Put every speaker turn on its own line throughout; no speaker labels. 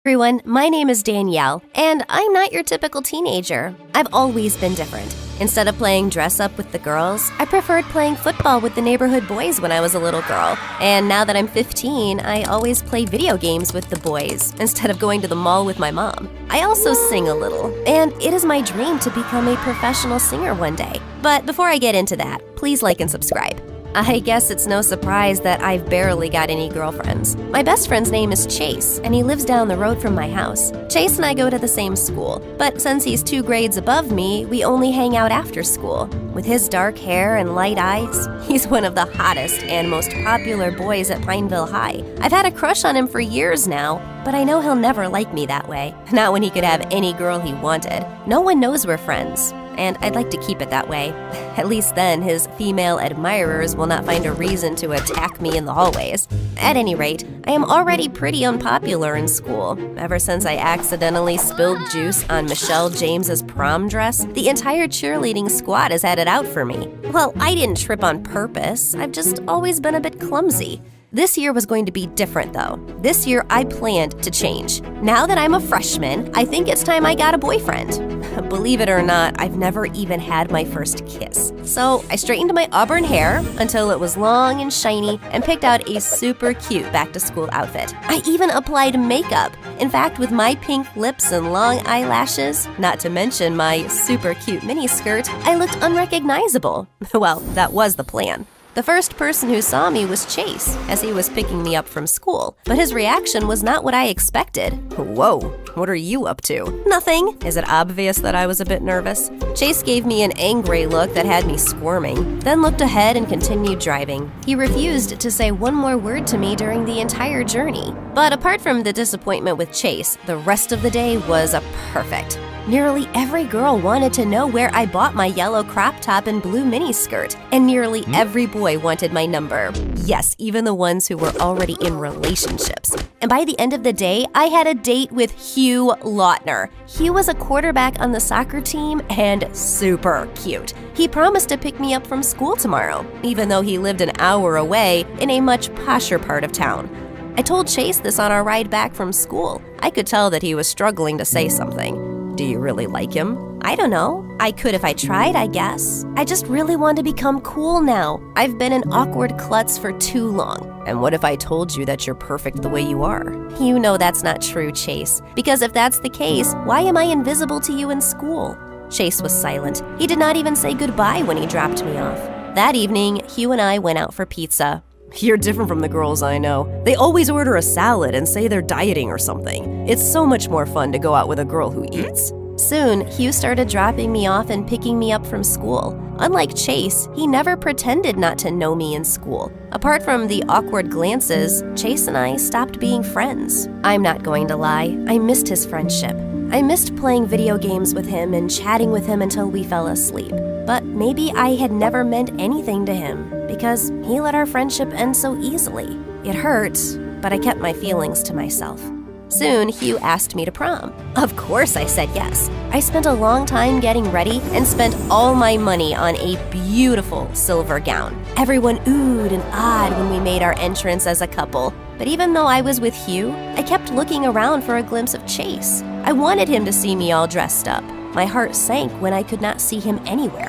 Everyone, my name is Danielle, and I'm not your typical teenager. I've always been different. Instead of playing dress up with the girls, I preferred playing football with the neighborhood boys when I was a little girl. And now that I'm 15, I always play video games with the boys instead of going to the mall with my mom. I also sing a little, and it is my dream to become a professional singer one day. But before I get into that, please like and subscribe. I guess it's no surprise that I've barely got any girlfriends. My best friend's name is Chase, and he lives down the road from my house. Chase and I go to the same school, but since he's 2 grades above me, we only hang out after school. With his dark hair and light eyes, he's one of the hottest and most popular boys at Pineville High. I've had a crush on him for years now, but I know he'll never like me that way. Not when he could have any girl he wanted. No one knows we're friends, and I'd like to keep it that way. At least then his female admirers will not find a reason to attack me in the hallways. At any rate, I am already pretty unpopular in school. Ever since I accidentally spilled juice on Michelle James's prom dress, the entire cheerleading squad has had it out for me. Well, I didn't trip on purpose. I've just always been a bit clumsy. This year was going to be different, though. This year, I planned to change. Now that I'm a freshman, I think it's time I got a boyfriend. Believe it or not, I've never even had my first kiss. So I straightened my auburn hair until it was long and shiny and picked out a super cute back-to-school outfit. I even applied makeup. In fact, with my pink lips and long eyelashes, not to mention my super cute miniskirt, I looked unrecognizable. Well, that was the plan. The first person who saw me was Chase, as he was picking me up from school. But his reaction was not what I expected. Whoa, what are you up to? Nothing. Is it obvious that I was a bit nervous? Chase gave me an angry look that had me squirming, then looked ahead and continued driving. He refused to say one more word to me during the entire journey. But apart from the disappointment with Chase, the rest of the day was perfect. Nearly every girl wanted to know where I bought my yellow crop top and blue miniskirt, and nearly every boy wanted my number. Yes, even the ones who were already in relationships. And by the end of the day, I had a date with Hugh Lautner. Hugh was a quarterback on the soccer team and super cute. He promised to pick me up from school tomorrow, even though he lived an hour away in a much posher part of town. I told Chase this on our ride back from school. I could tell that he was struggling to say something. Do you really like him? I don't know. I could if I tried, I guess. I just really want to become cool now. I've been an awkward klutz for too long. And what if I told you that you're perfect the way you are? You know that's not true, Chase. Because if that's the case, why am I invisible to you in school? Chase was silent. He did not even say goodbye when he dropped me off. That evening, Hugh and I went out for pizza. You're different from the girls I know. They always order a salad and say they're dieting or something. It's so much more fun to go out with a girl who eats. Soon, Hugh started dropping me off and picking me up from school. Unlike Chase, he never pretended not to know me in school. Apart from the awkward glances, Chase and I stopped being friends. I'm not going to lie, I missed his friendship. I missed playing video games with him and chatting with him until we fell asleep. But maybe I had never meant anything to him because he let our friendship end so easily. It hurt, but I kept my feelings to myself. Soon, Hugh asked me to prom. Of course I said yes. I spent a long time getting ready and spent all my money on a beautiful silver gown. Everyone oohed and ahed when we made our entrance as a couple. But even though I was with Hugh, I kept looking around for a glimpse of Chase. I wanted him to see me all dressed up. My heart sank when I could not see him anywhere.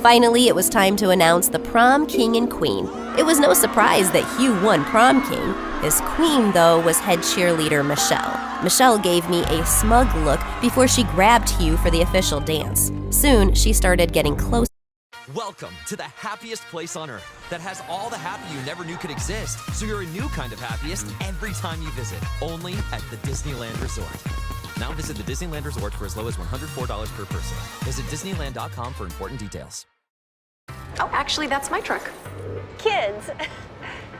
Finally, it was time to announce the prom king and queen. It was no surprise that Hugh won prom king. His queen, though, was head cheerleader Michelle. Michelle gave me a smug look before she grabbed Hugh for the official dance. Soon, she started getting close.
Welcome to the happiest place on earth that has all the happy you never knew could exist. So you're a new kind of happiest every time you visit, only at the Disneyland Resort. Now visit the Disneyland Resort for as low as $104 per person. Visit Disneyland.com for important details.
Oh, actually, that's my truck.
Kids.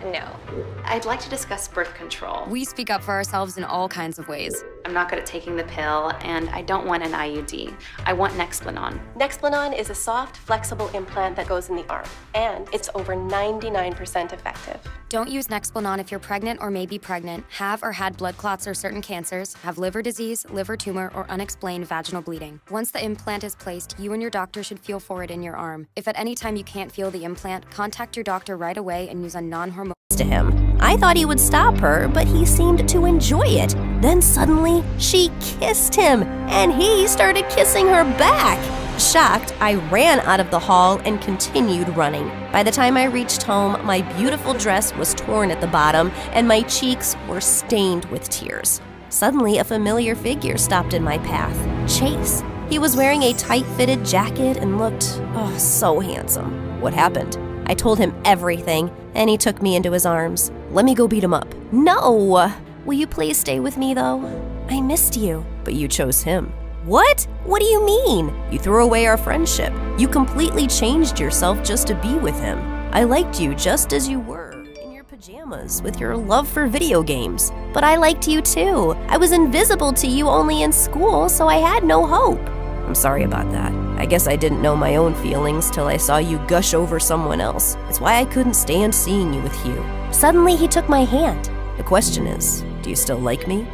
No. I'd like to discuss birth control.
We speak up for ourselves in all kinds of ways.
I'm not good at taking the pill, and I don't want an IUD. I want Nexplanon.
Nexplanon is a soft, flexible implant that goes in the arm, and it's over 99% effective.
Don't use Nexplanon if you're pregnant or may be pregnant, have or had blood clots or certain cancers, have liver disease, liver tumor, or unexplained vaginal bleeding. Once the implant is placed, you and your doctor should feel for it in your arm. If at any time you can't feel the implant, contact your doctor right away and use a non-hormonal
to him. I thought he would stop her, but he seemed to enjoy it. Then suddenly, she kissed him, and he started kissing her back. Shocked, I ran out of the hall and continued running. By the time I reached home, my beautiful dress was torn at the bottom, and my cheeks were stained with tears. Suddenly, a familiar figure stopped in my path. Chase. He was wearing a tight-fitted jacket and looked, so handsome. What happened? I told him everything, and he took me into his arms. Let me go beat him up. No! Will you please stay with me, though? I missed you. But you chose him. What? What do you mean? You threw away our friendship. You completely changed yourself just to be with him. I liked you just as you were, in your pajamas, with your love for video games. But I liked you too. I was invisible to you only in school, so I had no hope. I'm sorry about that. I guess I didn't know my own feelings till I saw you gush over someone else. It's why I couldn't stand seeing you with Hugh. Suddenly, he took my hand. The question is, do you still like me?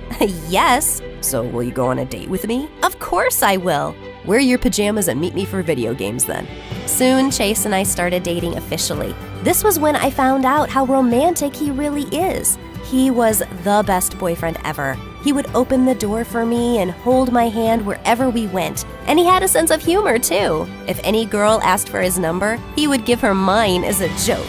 Yes. So will you go on a date with me? Of course I will. Wear your pajamas and meet me for video games then. Soon, Chase and I started dating officially. This was when I found out how romantic he really is. He was the best boyfriend ever. He would open the door for me and hold my hand wherever we went. And he had a sense of humor too. If any girl asked for his number, he would give her mine as a joke.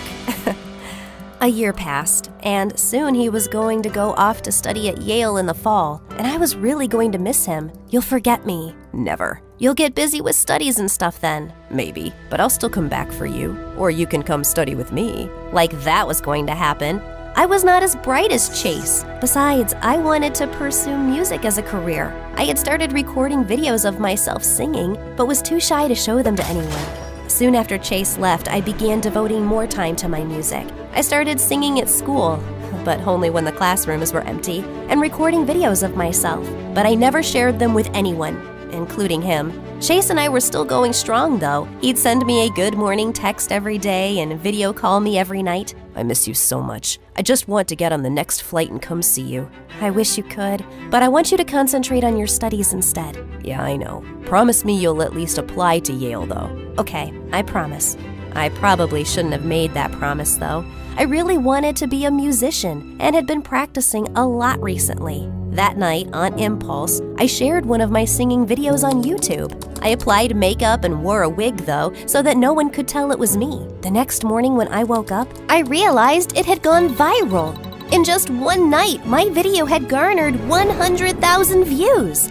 A year passed, and soon he was going to go off to study at Yale in the fall, and I was really going to miss him. You'll forget me. Never. You'll get busy with studies and stuff then. Maybe, but I'll still come back for you. Or you can come study with me. Like that was going to happen. I was not as bright as Chase. Besides, I wanted to pursue music as a career. I had started recording videos of myself singing, but was too shy to show them to anyone. Soon after Chase left, I began devoting more time to my music. I started singing at school, but only when the classrooms were empty, and recording videos of myself. But I never shared them with anyone, including him. Chase and I were still going strong, though. He'd send me a good morning text every day and video call me every night. I miss you so much. I just want to get on the next flight and come see you. I wish you could, but I want you to concentrate on your studies instead. Yeah, I know. Promise me you'll at least apply to Yale, though. Okay, I promise. I probably shouldn't have made that promise, though. I really wanted to be a musician and had been practicing a lot recently. That night, on impulse, I shared one of my singing videos on YouTube. I applied makeup and wore a wig, though, so that no one could tell it was me. The next morning when I woke up, I realized it had gone viral. In just one night, my video had garnered 100,000 views.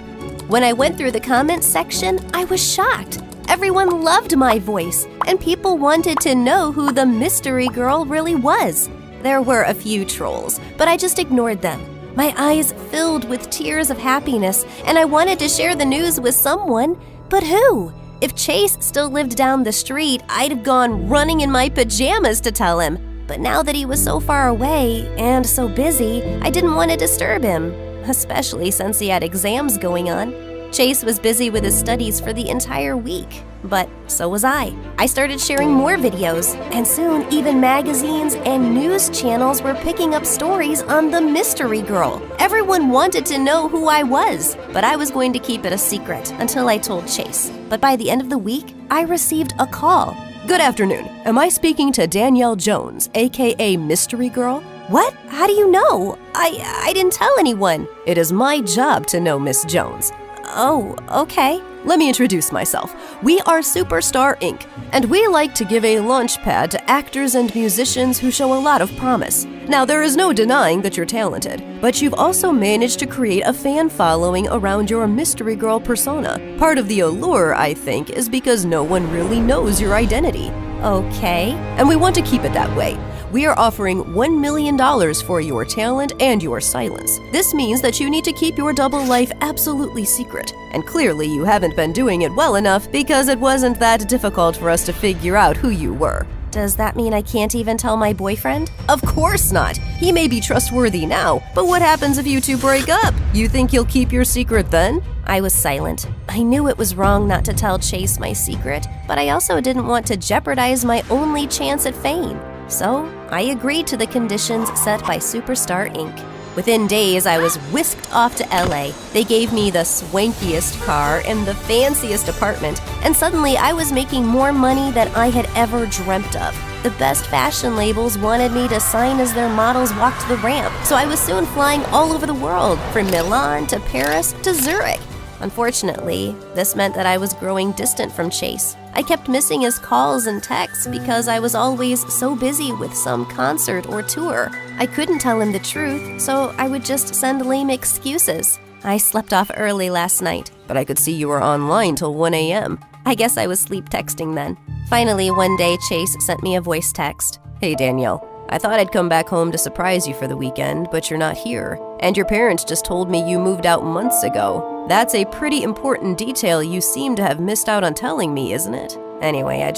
When I went through the comments section, I was shocked. Everyone loved my voice, and people wanted to know who the mystery girl really was. There were a few trolls, but I just ignored them. My eyes filled with tears of happiness, and I wanted to share the news with someone. But who? If Chase still lived down the street, I'd have gone running in my pajamas to tell him. But now that he was so far away and so busy, I didn't want to disturb him, especially since he had exams going on. Chase was busy with his studies for the entire week, but so was I. I started sharing more videos, and soon even magazines and news channels were picking up stories on the mystery girl. Everyone wanted to know who I was, but I was going to keep it a secret until I told Chase. But by the end of the week, I received a call. Good afternoon. Am I speaking to Danielle Jones, aka Mystery Girl? What? How do you know? I didn't tell anyone. It is my job to know Miss Jones. Oh, okay. Let me introduce myself. We are Superstar Inc., and we like to give a launch pad to actors and musicians who show a lot of promise. Now, there is no denying that you're talented, but you've also managed to create a fan following around your mystery girl persona. Part of the allure, I think, is because no one really knows your identity. Okay. And we want to keep it that way. We are offering $1 million for your talent and your silence. This means that you need to keep your double life absolutely secret. And clearly you haven't been doing it well enough because it wasn't that difficult for us to figure out who you were. Does that mean I can't even tell my boyfriend? Of course not! He may be trustworthy now, but what happens if you two break up? You think you'll keep your secret then? I was silent. I knew it was wrong not to tell Chase my secret, but I also didn't want to jeopardize my only chance at fame. So, I agreed to the conditions set by Superstar Inc. Within days, I was whisked off to LA. They gave me the swankiest car and the fanciest apartment, and suddenly I was making more money than I had ever dreamt of. The best fashion labels wanted me to sign as their models walked the ramp, so I was soon flying all over the world, from Milan to Paris to Zurich. Unfortunately, this meant that I was growing distant from Chase. I kept missing his calls and texts because I was always so busy with some concert or tour. I couldn't tell him the truth, so I would just send lame excuses. I slept off early last night, but I could see you were online till 1 a.m. I guess I was sleep texting then. Finally, one day, Chase sent me a voice text. Hey, Danielle. I thought I'd come back home to surprise you for the weekend, but you're not here. And your parents just told me you moved out months ago. That's a pretty important detail you seem to have missed out on telling me, isn't it? Anyway, I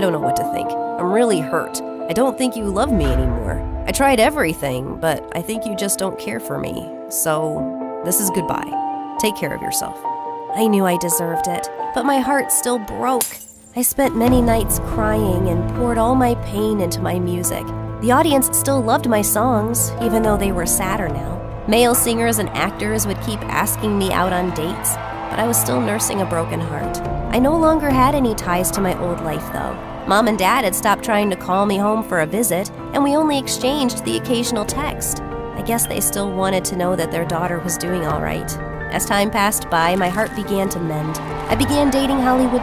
don't know what to think. I'm really hurt. I don't think you love me anymore. I tried everything, but I think you just don't care for me. So, this is goodbye. Take care of yourself. I knew I deserved it, but my heart still broke. I spent many nights crying and poured all my pain into my music. The audience still loved my songs, even though they were sadder now. Male singers and actors would keep asking me out on dates, but I was still nursing a broken heart. I no longer had any ties to my old life, though. Mom and Dad had stopped trying to call me home for a visit, and we only exchanged the occasional text. I guess they still wanted to know that their daughter was doing all right. As time passed by, my heart began to mend. I began dating Hollywood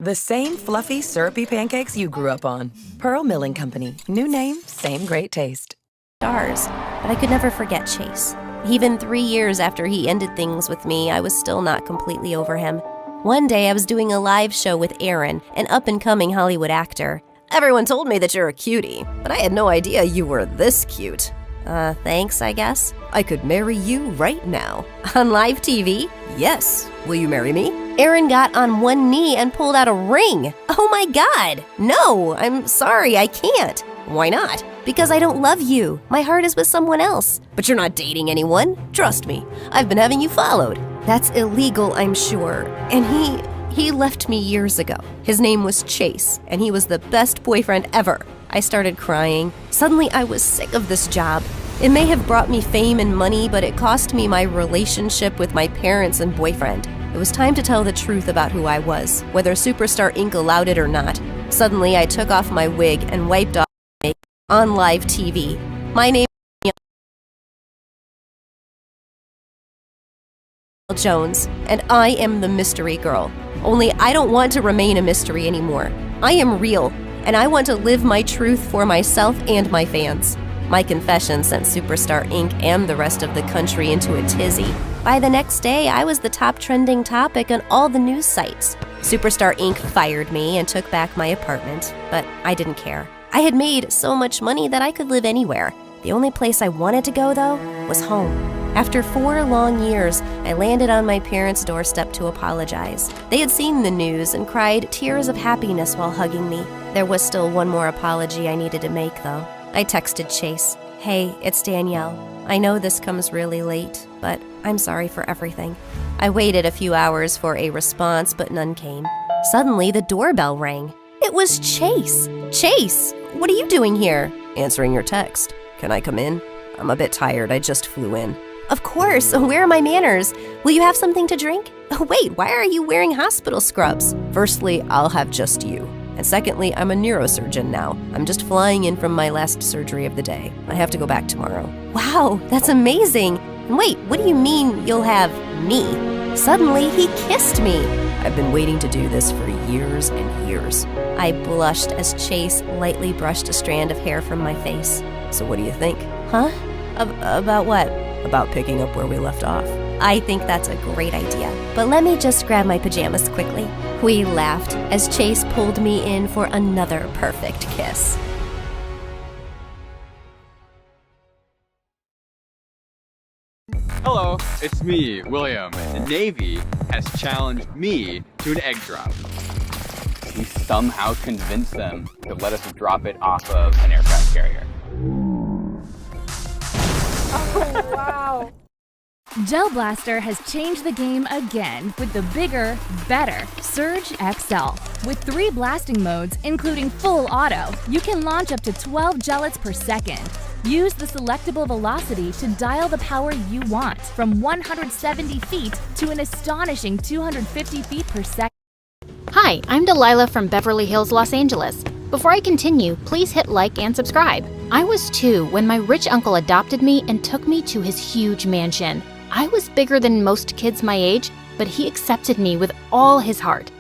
The same fluffy, syrupy pancakes you grew up on. Pearl Milling Company. New name, same great taste.
stars, but I could never forget Chase. Even 3 years after he ended things with me, I was still not completely over him. One day, I was doing a live show with Aaron, an up-and-coming Hollywood actor. Everyone told me that you're a cutie, but I had no idea you were this cute. Thanks, I guess. I could marry you right now. On live TV? Yes. Will you marry me? Aaron got on one knee and pulled out a ring. Oh my God! No, I'm sorry, I can't. Why not? Because I don't love you. My heart is with someone else. But you're not dating anyone. Trust me, I've been having you followed. That's illegal, I'm sure. And he left me years ago. His name was Chase, and he was the best boyfriend ever. I started crying. Suddenly, I was sick of this job. It may have brought me fame and money, but it cost me my relationship with my parents and boyfriend. It was time to tell the truth about who I was, whether Superstar Inc. allowed it or not. Suddenly, I took off my wig and wiped off my makeup on live TV. My name is Jones, and I am the mystery girl. Only I don't want to remain a mystery anymore. I am real, and I want to live my truth for myself and my fans. My confession sent Superstar Inc. and the rest of the country into a tizzy. By the next day, I was the top trending topic on all the news sites. Superstar Inc. fired me and took back my apartment, but I didn't care. I had made so much money that I could live anywhere. The only place I wanted to go, though, was home. After 4 long years, I landed on my parents' doorstep to apologize. They had seen the news and cried tears of happiness while hugging me. There was still one more apology I needed to make, though. I texted Chase, "Hey, it's Danielle. I know this comes really late, but I'm sorry for everything." I waited a few hours for a response, but none came. Suddenly, the doorbell rang. It was Chase. Chase, what are you doing here? Answering your text. Can I come in? I'm a bit tired. I just flew in. Of course. Where are my manners? Will you have something to drink? Oh, wait, why are you wearing hospital scrubs? Firstly, I'll have just you. And secondly, I'm a neurosurgeon now. I'm just flying in from my last surgery of the day. I have to go back tomorrow. Wow, that's amazing. And wait, what do you mean you'll have me? Suddenly, he kissed me. I've been waiting to do this for years and years. I blushed as Chase lightly brushed a strand of hair from my face. So what do you think? Huh? About what? About picking up where we left off. I think that's a great idea. But let me just grab my pajamas quickly. We laughed as Chase pulled me in for another perfect kiss.
Hello, it's me, William. The Navy has challenged me to an egg drop. We somehow convinced them to let us drop it off of an aircraft carrier.
Oh, wow.
Gel Blaster has changed the game again with the bigger, better Surge XL. With 3 blasting modes, including full auto, you can launch up to 12 gellets per second. Use the selectable velocity to dial the power you want, from 170 feet to an astonishing 250 feet per second.
Hi, I'm Delilah from Beverly Hills, Los Angeles. Before I continue, please hit like and subscribe. I was 2 when my rich uncle adopted me and took me to his huge mansion. I was bigger than most kids my age, but he accepted me with all his heart.